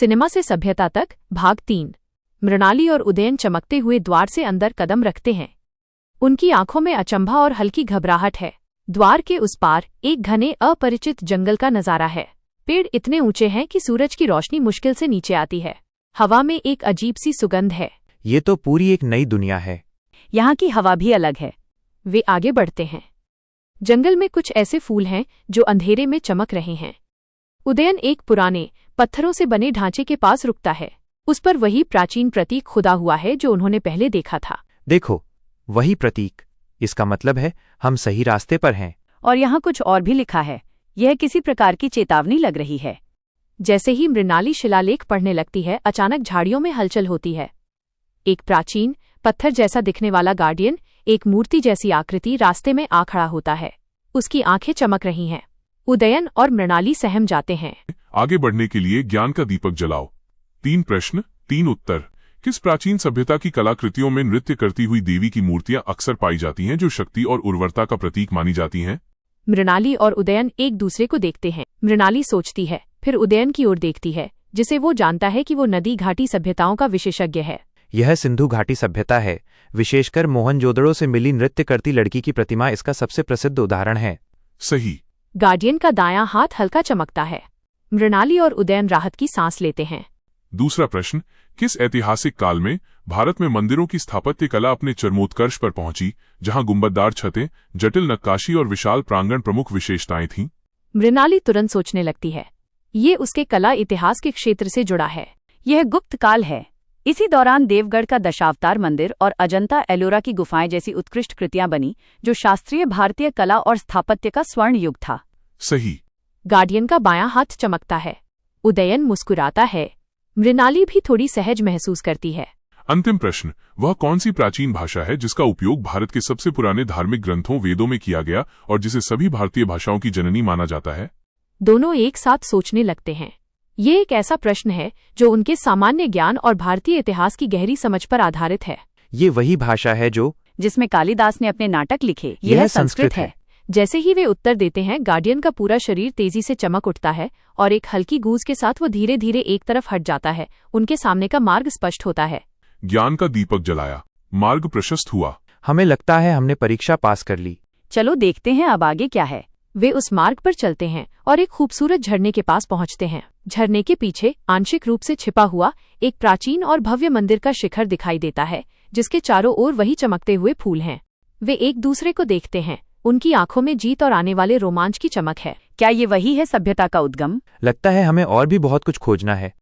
Cinema से सभ्यता तक भाग 3। मृणाली और उदयन चमकते हुए द्वार से अंदर कदम रखते हैं। उनकी आंखों में अचंभा और हल्की घबराहट है। द्वार के उस पार एक घने अपरिचित जंगल का नजारा है। पेड़ इतने ऊंचे हैं कि सूरज की रोशनी मुश्किल से नीचे आती है। हवा में एक अजीब सी सुगंध है। ये तो पूरी एक नई दुनिया है। यहाँ की हवा भी अलग है। वे आगे बढ़ते हैं। जंगल में कुछ ऐसे फूल हैं जो अंधेरे में चमक रहे हैं। उदयन एक पुराने पत्थरों से बने ढांचे के पास रुकता है। उस पर वही प्राचीन प्रतीक खुदा हुआ है जो उन्होंने पहले देखा था। देखो, वही प्रतीक। इसका मतलब है हम सही रास्ते पर हैं। और यहाँ कुछ और भी लिखा है। यह किसी प्रकार की चेतावनी लग रही है। जैसे ही मृणाली शिलालेख पढ़ने लगती है, अचानक झाड़ियों में हलचल होती है। एक प्राचीन पत्थर जैसा दिखने वाला गार्डियन, एक मूर्ति जैसी आकृति रास्ते में आ खड़ा होता है। उसकी आंखें चमक रही हैं। उदयन और मृणाली सहम जाते हैं। आगे बढ़ने के लिए ज्ञान का दीपक जलाओ। 3 प्रश्न 3 उत्तर। किस प्राचीन सभ्यता की कलाकृतियों में नृत्य करती हुई देवी की मूर्तियां अक्सर पाई जाती हैं जो शक्ति और उर्वरता का प्रतीक मानी जाती हैं? मृणाली और उदयन एक दूसरे को देखते हैं। मृणाली सोचती है, फिर उदयन की ओर देखती है, जिसे वो जानता है कि वो नदी घाटी सभ्यताओं का विशेषज्ञ है। यह सिंधु घाटी सभ्यता है। विशेषकर मोहनजोदड़ो से मिली नृत्य करती लड़की की प्रतिमा इसका सबसे प्रसिद्ध उदाहरण है। सही। गार्डियन का दायां हाथ हल्का चमकता है। मृणाली और उदयन राहत की सांस लेते हैं। दूसरा प्रश्न, किस ऐतिहासिक काल में भारत में मंदिरों की स्थापत्य कला अपने चरमोत्कर्ष पर पहुंची, जहां गुंबददार छतें, जटिल नक्काशी और विशाल प्रांगण प्रमुख विशेषताएं थीं? मृणाली तुरंत सोचने लगती है। ये उसके कला इतिहास के क्षेत्र से जुड़ा है। यह गुप्त काल है। इसी दौरान देवगढ़ का दशावतार मंदिर और अजंता एलोरा की गुफाएं जैसी उत्कृष्ट कृतियां बनी, जो शास्त्रीय भारतीय कला और स्थापत्य का स्वर्ण युग था। सही। गार्डियन का बायां हाथ चमकता है। उदयन मुस्कुराता है। मृणाली भी थोड़ी सहज महसूस करती है। अंतिम प्रश्न, वह कौन सी प्राचीन भाषा है जिसका उपयोग भारत के सबसे पुराने धार्मिक ग्रंथों वेदों में किया गया और जिसे सभी भारतीय भाषाओं की जननी माना जाता है? दोनों एक साथ सोचने लगते हैं। ये एक ऐसा प्रश्न है जो उनके सामान्य ज्ञान और भारतीय इतिहास की गहरी समझ पर आधारित है। ये वही भाषा है जिसमें कालिदास ने अपने नाटक लिखे। यह संस्कृत है। जैसे ही वे उत्तर देते हैं, गार्डियन का पूरा शरीर तेजी से चमक उठता है और एक हल्की गूंज के साथ वो धीरे धीरे एक तरफ हट जाता है। उनके सामने का मार्ग स्पष्ट होता है। ज्ञान का दीपक जलाया, मार्ग प्रशस्त हुआ। हमें लगता है हमने परीक्षा पास कर ली। चलो देखते हैं अब आगे क्या है। वे उस मार्ग पर चलते हैं और एक खूबसूरत झरने के पास पहुंचते हैं। झरने के पीछे आंशिक रूप से छिपा हुआ एक प्राचीन और भव्य मंदिर का शिखर दिखाई देता है, जिसके चारों ओर वही चमकते हुए फूल हैं। वे एक दूसरे को देखते हैं। उनकी आंखों में जीत और आने वाले रोमांच की चमक है। क्या ये वही है सभ्यता का उद्गम? लगता है हमें और भी बहुत कुछ खोजना है।